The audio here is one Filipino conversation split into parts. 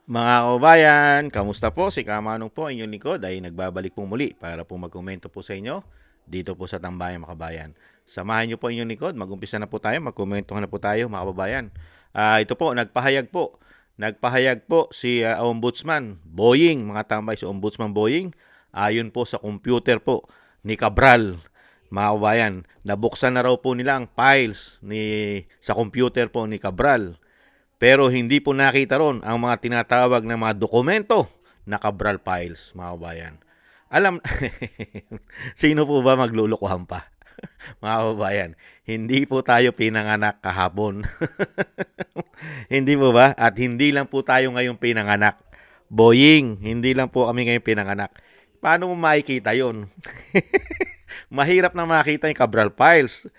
Mga kababayan, kamusta po? Si Kamanong po, inyong lingkod ay nagbabalik po muli para po magkomento po sa inyo dito po sa Tambayang Makabayan. Samahan niyo po inyong lingkod, mag-umpisa na po tayo, magkomento na po tayo mga kababayan. Ito po, nagpahayag po si Ombudsman Boying, mga tambay si Ombudsman Boying, ayon po sa computer po ni Cabral. Mga kababayan, nabuksan na raw po nila ang files sa computer po ni Cabral. Pero hindi po nakita ron ang mga tinatawag na mga dokumento na Cabral files, mga kababayan. Alam, sino po ba maglulukuhan pa? Mga kababayan, hindi po tayo pinanganak kahapon. Hindi po ba? At hindi lang po tayo ngayon pinanganak. Boying, hindi lang po kami ngayon pinanganak. Paano mo makikita yon? Mahirap na makita yung Cabral files.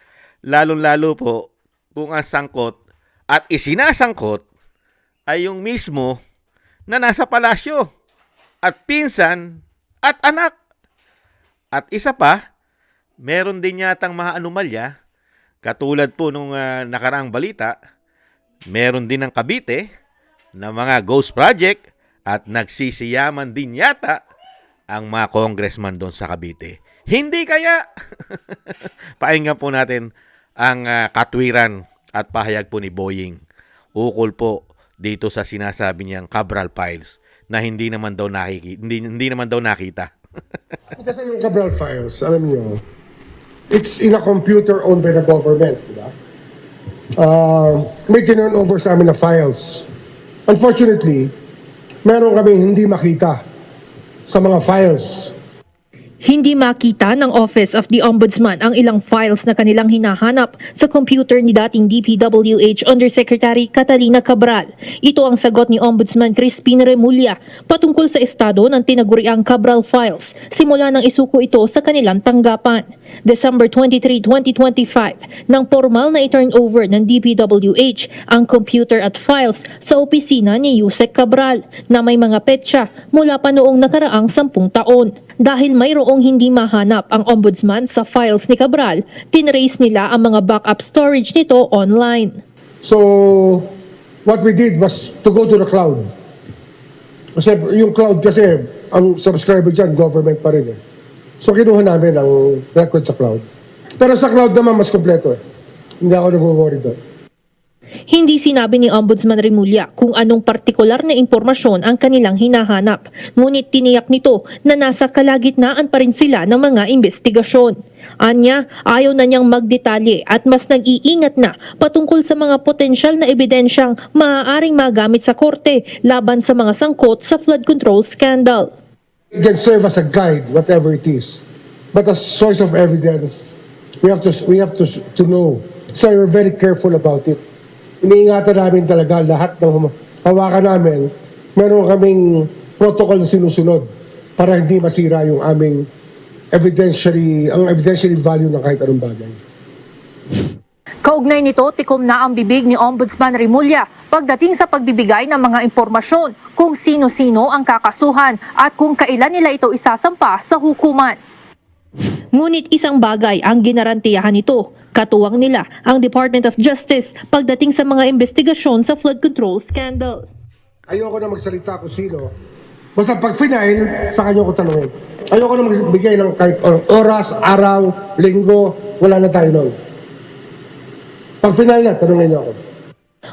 Lalong-lalo po kung ang sangkot at isinasangkot ay yung mismo na nasa palasyo at pinsan at anak. At isa pa, meron din yatang mga anomalya katulad po nung nakaraang balita, meron din ng Cavite na mga ghost project at nagsisiyaman din yata ang mga congressman doon sa Cavite. Hindi kaya? Pakinggan po natin ang katwiran at pahayag po ni Boying ukol po dito sa sinasabi niyang Cabral files na hindi naman daw nakita. Kasi yung Cabral files, alam niyo, it's in a computer owned by the government, di ba? May turn over sa amin na files. Unfortunately, meron kami hindi makita sa mga files. Hindi makita ng Office of the Ombudsman ang ilang files na kanilang hinahanap sa computer ni dating DPWH Undersecretary Catalina Cabral. Ito ang sagot ni Ombudsman Crispin Remulla patungkol sa estado ng tinaguriang Cabral files simula nang isuko ito sa kanilang tanggapan. December 23, 2025, nang formal na i-turnover ng DPWH ang computer at files sa opisina ni Yusek Cabral na may mga petsa mula pa noong nakaraang 10 taon. Dahil mayroong hindi mahanap ang ombudsman sa files ni Cabral, tinrace nila ang mga backup storage nito online. So, what we did was to go to the cloud. Kasi yung cloud kasi, ang subscriber dyan, government pa rin eh. So, kinuha namin ang record sa cloud. Pero sa cloud naman, mas kompleto eh. Hindi ako nag-worry doon. Hindi sinabi ni Ombudsman Remulla kung anong partikular na impormasyon ang kanilang hinahanap, ngunit tiniyak nito na nasa kalagitnaan pa rin sila ng mga investigasyon. Anya, ayaw na niyang magdetalye at mas nag-iingat na patungkol sa mga potensyal na ebidensyang maaaring magamit sa korte laban sa mga sangkot sa flood control scandal. It can serve as a guide, whatever it is. But as source of evidence, we have to know. So we're very careful about it. Iniingatan namin talaga lahat ng hawakan namin. Meron kaming protocol na sinusunod para hindi masira yung aming evidentiary value ng kahit anong bagay. Kaugnay nito, tikom na ang bibig ni Ombudsman Remulla pagdating sa pagbibigay ng mga impormasyon kung sino-sino ang kakasuhan at kung kailan nila ito isasampa sa hukuman. Ngunit isang bagay ang ginarantiyahan nito. Katuwang nila ang Department of Justice pagdating sa mga investigasyon sa flood control scandal. Ayoko na magsalita kung sino. Basta pag final, sa kanya ko tanungin. Ayoko na magbigay ng kahit oras, araw, linggo, wala na tayo nun. Pag final na, tanungin niyo ako.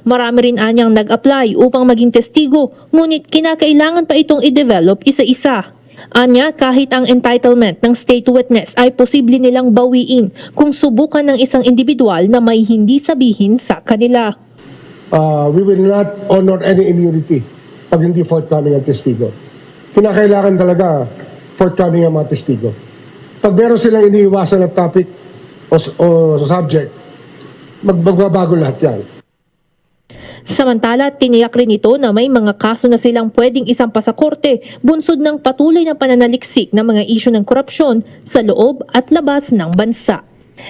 Marami rin anyang nag-apply upang maging testigo, ngunit kinakailangan pa itong i-develop isa-isa. Anya, kahit ang entitlement ng state witness ay posible nilang bawiin kung subukan ng isang individual na may hindi sabihin sa kanila. We will not honor any immunity pag hindi forthcoming ang testigo. Kinakailangan talaga forthcoming ang mga testigo. Pag meron silang iniiwasan na topic o subject, magbabago lahat yan. Samantala, tiniyak rin ito na may mga kaso na silang pwedeng isampa sa korte bunsod ng patuloy na pananaliksik ng mga isyu ng korupsyon sa loob at labas ng bansa.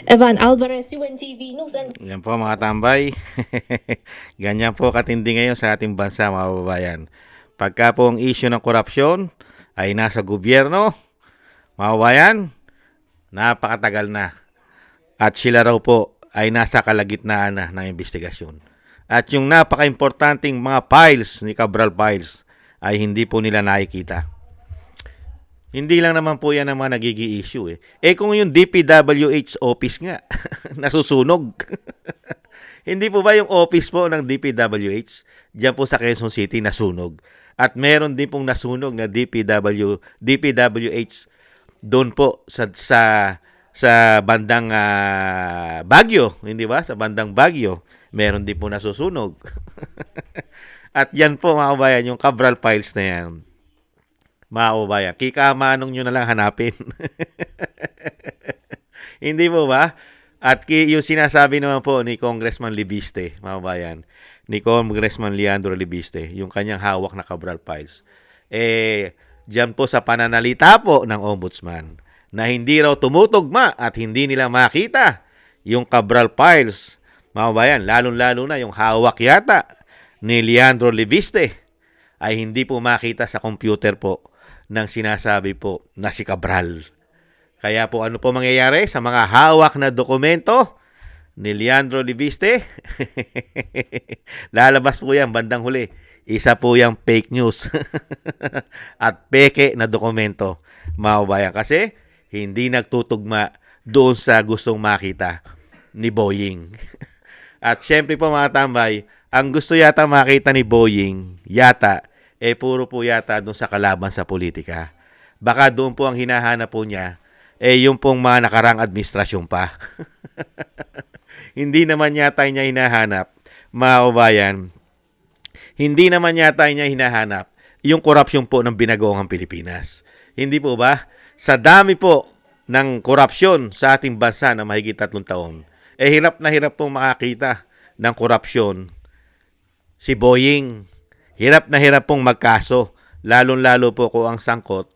Evan Alvarez, UNTV News and... Yan po mga tambay. Ganyan po katindi ngayon sa ating bansa mga kababayan. Pagka po ang issue ng korupsyon ay nasa gobyerno, mga kababayan, napakatagal na. At sila raw po ay nasa kalagitnaan na ng investigasyon. At yung napaka-importanting mga files ni Cabral files ay hindi po nila nakikita. Hindi lang naman po yan naman nagiging issue eh. Kung yung DPWH office nga, nasusunog. Hindi po ba yung office po ng DPWH, diyan po sa Quezon City, nasunog? At meron din pong nasunog na DPWH doon po sa bandang Baguio, hindi ba? Sa bandang Baguio, meron din po nasusunog. At yan po mga kabayan, yung Cabral Files na yan. Mga kabayan, kikamanong nyo na lang hanapin. Hindi po ba? At yung sinasabi naman po ni Congressman Libiste, mga kabayan, ni Congressman Leandro Libiste, yung kanyang hawak na Cabral Files, dyan po sa pananalita po ng Ombudsman, na hindi raw tumutugma at hindi nila makita yung Cabral Files, mga kabayan, lalong-lalo na yung hawak yata ni Leandro Libiste, ay hindi po makita sa computer po ng sinasabi po na si Cabral. Kaya po ano po mangyayari sa mga hawak na dokumento ni Leandro Libiste? Lalabas po yan bandang huli. Isa po yung fake news at peke na dokumento, mga kabayan. Kasi hindi nagtutugma doon sa gustong makita ni Boying. At syempre po mga tambay, ang gusto yata makita ni Boying, puro po yata doon sa kalaban sa politika. Baka doon po ang hinahanap po niya, yung pong mga nakarang administrasyon pa. Hindi naman yata niya hinahanap, mga kabayan, hindi naman yata niya hinahanap yung korupsyon po ng binagoong Pilipinas. Hindi po ba? Sa dami po ng korupsyon sa ating bansa na mahigit 3 taon, hirap na hirap pong makakita ng korupsyon si Boying. Hirap na hirap pong magkaso, lalong-lalo po kung ang sangkot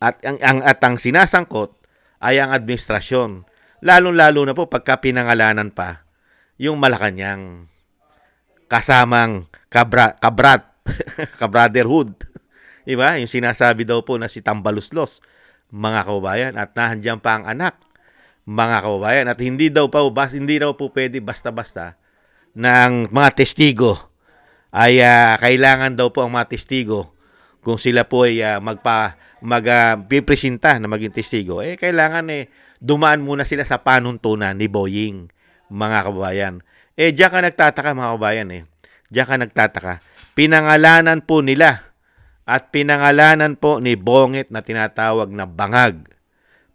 at ang sinasangkot ay ang administrasyon. Lalong-lalo na po pagka pinangalanan pa yung Malacanang kasamang kabrotherhood. Diba? Yung sinasabi daw po na si Tambaluslos, mga kababayan, at nahandyan pa ang anak, mga kababayan, at hindi daw po pwede basta-basta ng mga testigo ay kailangan daw po ang mga testigo kung sila po ay magpipresenta na maging testigo, kailangan dumaan muna sila sa panuntunan ni Boying, mga kababayan. Diyan ka nagtataka, mga kababayan. Diyan ka nagtataka. Pinangalanan po nila at pinangalanan po ni Bongit na tinatawag na bangag,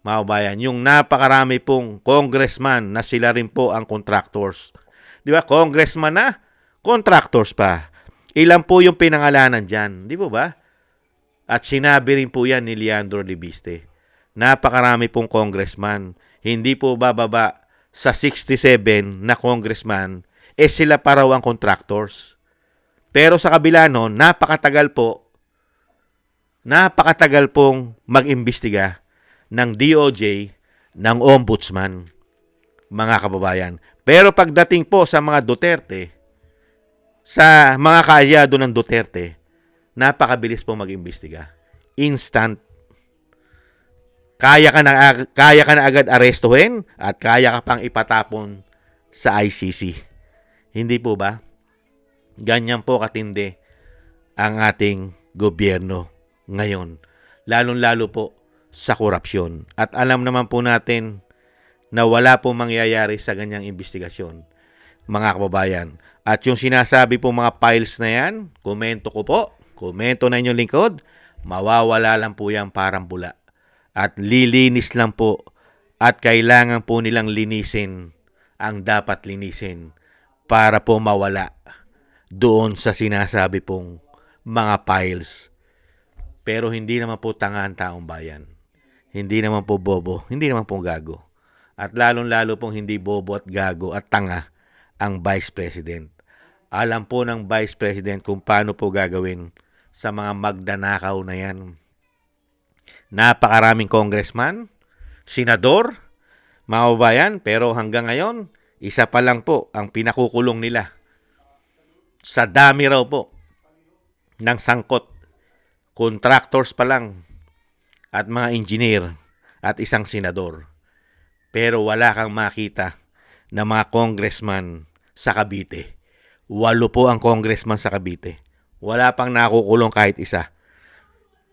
mga kababayan, yung napakarami pong congressman na sila rin po ang contractors. Di ba? Congressman na, contractors pa. Ilan po yung pinangalanan dyan? Di po ba? At sinabi rin po yan ni Leandro Libiste. Napakarami pong congressman. Hindi po bababa sa 67 na congressman, sila pa raw ang contractors. Pero sa kabila nun, napakatagal pong mag-imbestiga ng DOJ, ng Ombudsman, mga kababayan. Pero pagdating po sa mga Duterte, sa mga kaalyado ng Duterte, napakabilis po mag-imbestiga. Instant. Kaya ka na agad arestuhin at kaya ka pang ipatapon sa ICC. Hindi po ba? Ganyan po katindi ang ating gobyerno ngayon. Lalong-lalo po sa korupsyon. At alam naman po natin na wala pong mangyayari sa ganyang investigasyon, mga kababayan. At yung sinasabi po mga files na yan, komento na inyong lingkod, mawawala lang po yan parang bula. At lilinis lang po at kailangan po nilang linisin ang dapat linisin para po mawala doon sa sinasabi pong mga files. Pero hindi naman po tanga ang taong bayan. Hindi naman po bobo, hindi naman po gago. At lalong-lalo pong hindi bobo at gago at tanga ang Vice President. Alam po ng Vice President kung paano po gagawin sa mga magdanakaw na yan. Napakaraming congressman, senador, mga kababayan, pero hanggang ngayon, isa pa lang po ang pinakukulong nila. Sa dami raw po ng sangkot, contractors pa lang at mga engineer at isang senador. Pero wala kang makita na mga congressman sa Cavite. 8 po ang congressman sa Cavite. Wala pang nakukulong kahit isa.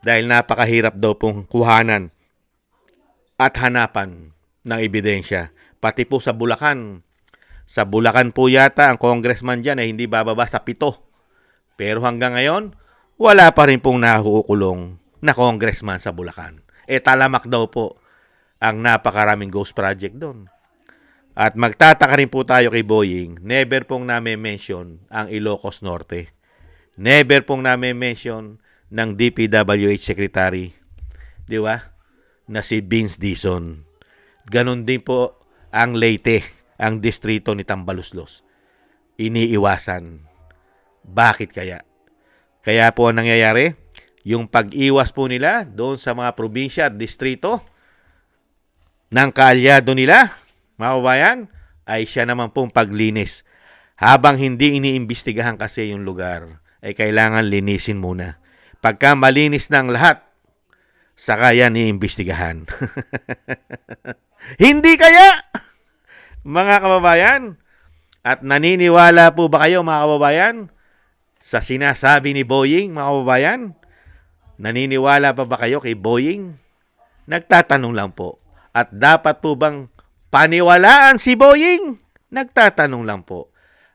Dahil napakahirap daw pong kuhanan at hanapan ng ebidensya. Pati po sa Bulacan. Sa Bulacan po yata ang congressman dyan ay hindi bababa sa 7. Pero hanggang ngayon, wala pa rin pong nakukulong na congressman sa Bulacan. Talamak daw po ang napakaraming ghost project doon. At magtataka rin po tayo kay Boying, never pong name-mention ang Ilocos Norte. Never pong name-mention ng DPWH Secretary, di ba, na si Vince Dizon. Ganon din po ang Leyte, ang distrito ni Tambaluslos. Iniiwasan. Bakit kaya? Kaya po ang nangyayari, yung pag-iwas po nila doon sa mga probinsya at distrito ng kaalyado nila, mga kababayan, ay siya naman pong paglinis. Habang hindi iniimbestigahan kasi yung lugar, ay kailangan linisin muna. Pagka malinis ng lahat, saka yan iimbestigahan. Hindi kaya, mga kababayan? At naniniwala po ba kayo, mga kababayan, sa sinasabi ni Boying, mga kababayan? Naniniwala pa ba kayo kay Boying? Nagtatanong lang po. At dapat po bang paniwalaan si Boying? Nagtatanong lang po.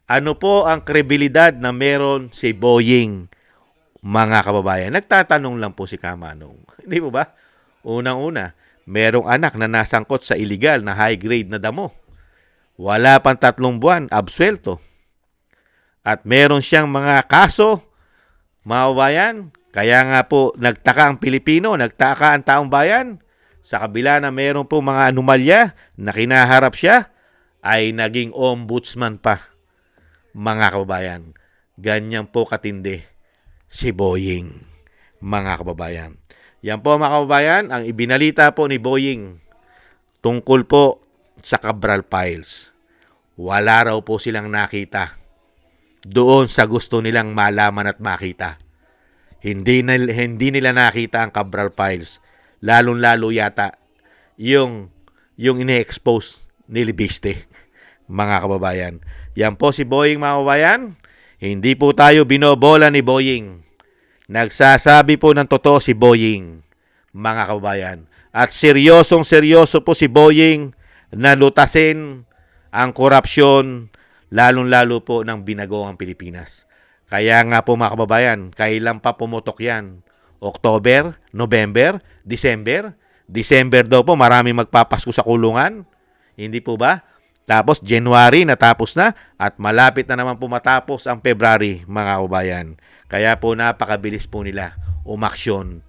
Ano po ang kredibilidad na meron si Boying, mga kababayan? Nagtatanong lang po si Kamanong. Hindi po ba? Unang-una, merong anak na nasangkot sa illegal na high-grade na damo. Wala pang 3 buwan, absuelto. At meron siyang mga kaso, mga kababayan. Kaya nga po, nagtaka ang Pilipino, nagtaka ang taong bayan. Sa kabila na meron po mga anomalya na kinaharap siya, ay naging ombudsman pa, mga kababayan. Ganyan po katindi si Boying, mga kababayan. Yan po, mga kababayan, ang ibinalita po ni Boying tungkol po sa Cabral Files. Wala raw po silang nakita doon sa gusto nilang malaman at makita. Hindi nila nakita ang Cabral Files. Lalong-lalo yata yung ine-expose ni Libiste, mga kababayan. Yan po si Boying, mga kababayan. Hindi po tayo binobola ni Boying. Nagsasabi po ng totoo si Boying, mga kababayan. At seryosong-seryoso po si Boying na lutasin ang korupsyon, lalong-lalo po ng binagoong Pilipinas. Kaya nga po, mga kababayan, kailan pa pumutok yan? October, November, December? December daw po, marami magpapasko sa kulungan. Hindi po ba? Tapos January natapos na at malapit na naman po matapos ang February, mga kababayan. Kaya po napakabilis po nila umaksyon.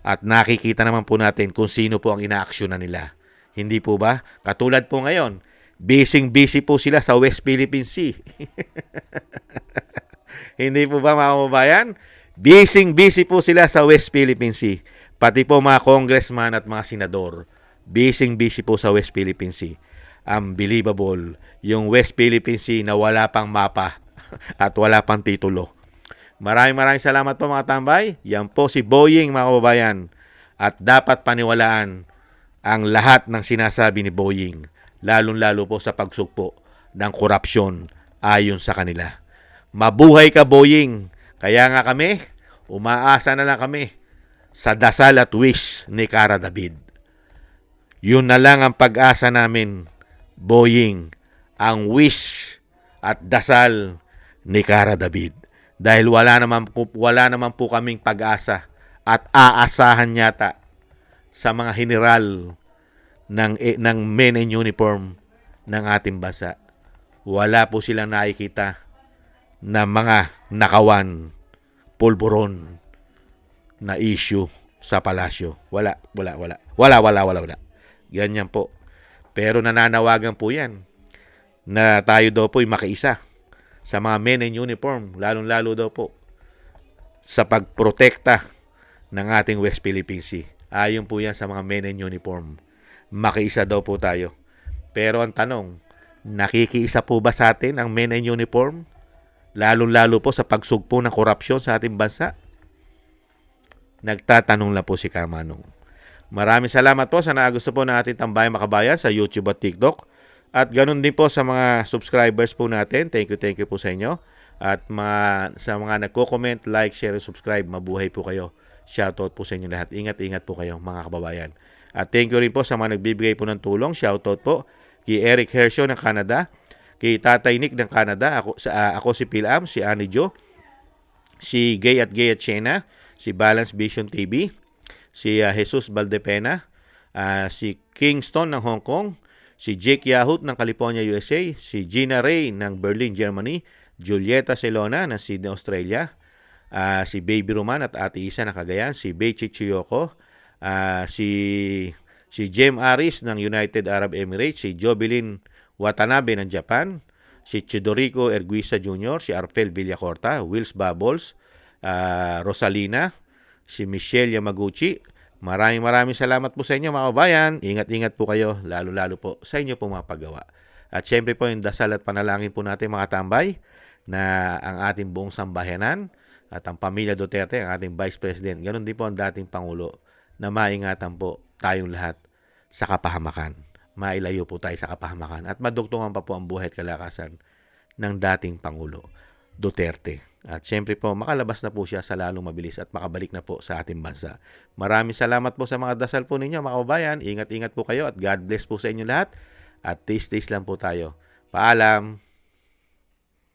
At nakikita naman po natin kung sino po ang inaaksyonan nila. Hindi po ba? Katulad po ngayon, busy po sila sa West Philippine Sea. Hindi po ba, mga kababayan? Busy po sila sa West Philippine Sea. Pati po mga congressman at mga senador, busy po sa West Philippine Sea. Unbelievable. Yung West Philippine Sea na wala pang mapa at wala pang titulo. Maraming salamat po, mga tambay. Yan po si Boying, mga kababayan. At dapat paniwalaan ang lahat ng sinasabi ni Boying. Lalong-lalo po sa pagsugpo ng korupsyon ayon sa kanila. Mabuhay ka, Boying. Kaya nga kami, umaasa na lang kami sa dasal at wish ni Cara David. Yun na lang ang pag-asa namin, Boying, ang wish at dasal ni Cara David. Dahil wala naman po kaming pag-asa at aasahan yata sa mga general ng men in uniform ng ating bansa. Wala po silang nakikita na mga nakawan, pulburon na issue sa palasyo. Wala. Ganyan po. Pero nananawagan po yan na tayo daw po'y makiisa sa mga men in uniform, lalong-lalo daw po sa pagprotekta ng ating West Philippine Sea. Ayon po yan sa mga men in uniform. Makiisa daw po tayo. Pero ang tanong, nakikiisa po ba sa atin ang men in uniform? Lalong-lalo po sa pagsugpo ng korupsyon sa ating bansa? Nagtatanong lang po si Kamanong. Maraming salamat po sa nagusto po ng ating Tambayang Makabayan sa YouTube at TikTok. At ganun din po sa mga subscribers po natin. Thank you po sa inyo. At sa mga nagko-comment, like, share, and subscribe, mabuhay po kayo. Shoutout po sa inyo lahat. Ingat-ingat po kayo mga kababayan. At thank you rin po sa mga nagbibigay po ng tulong. Shoutout po kay Eric Hershaw ng Canada, kay Tatay Nick ng Canada, ako si Pilam, si Annie Jo, si Gay at Chena, si Balance Vision TV, si Jesus Valdepena, si Kingston ng Hong Kong, si Jake Yahut ng California, USA, si Gina Ray ng Berlin, Germany, Julieta Celona ng Sydney, Australia, si Baby Roman at Ate Isa ng Cagayan, si Beichi Chiyoko, si Jem Aris ng United Arab Emirates, si Jovelyn Watanabe ng Japan, si Chidorico Erguisa Jr., si Arfel Villacorta, Wills Bubbles, Rosalina, si Michelle Yamaguchi. Maraming salamat po sa inyo mga kabayan. Ingat-ingat po kayo, lalo-lalo po sa inyo pong mga paggawa. At syempre po yung dasal at panalangin po natin mga tambay na ang ating buong sambayanan at ang pamilya Duterte, ang ating Vice President, ganun din po ang dating Pangulo, na maingatan po tayong lahat sa kapahamakan. Mailayo po tayo sa kapahamakan at madugtungan pa po ang buhay at kalakasan ng dating Pangulo Duterte. At syempre po, makalabas na po siya sa lalong mabilis at makabalik na po sa ating bansa. Maraming salamat po sa mga dasal po ninyo mga kababayan. Ingat-ingat po kayo at God bless po sa inyo lahat. At taste lang po tayo. Paalam!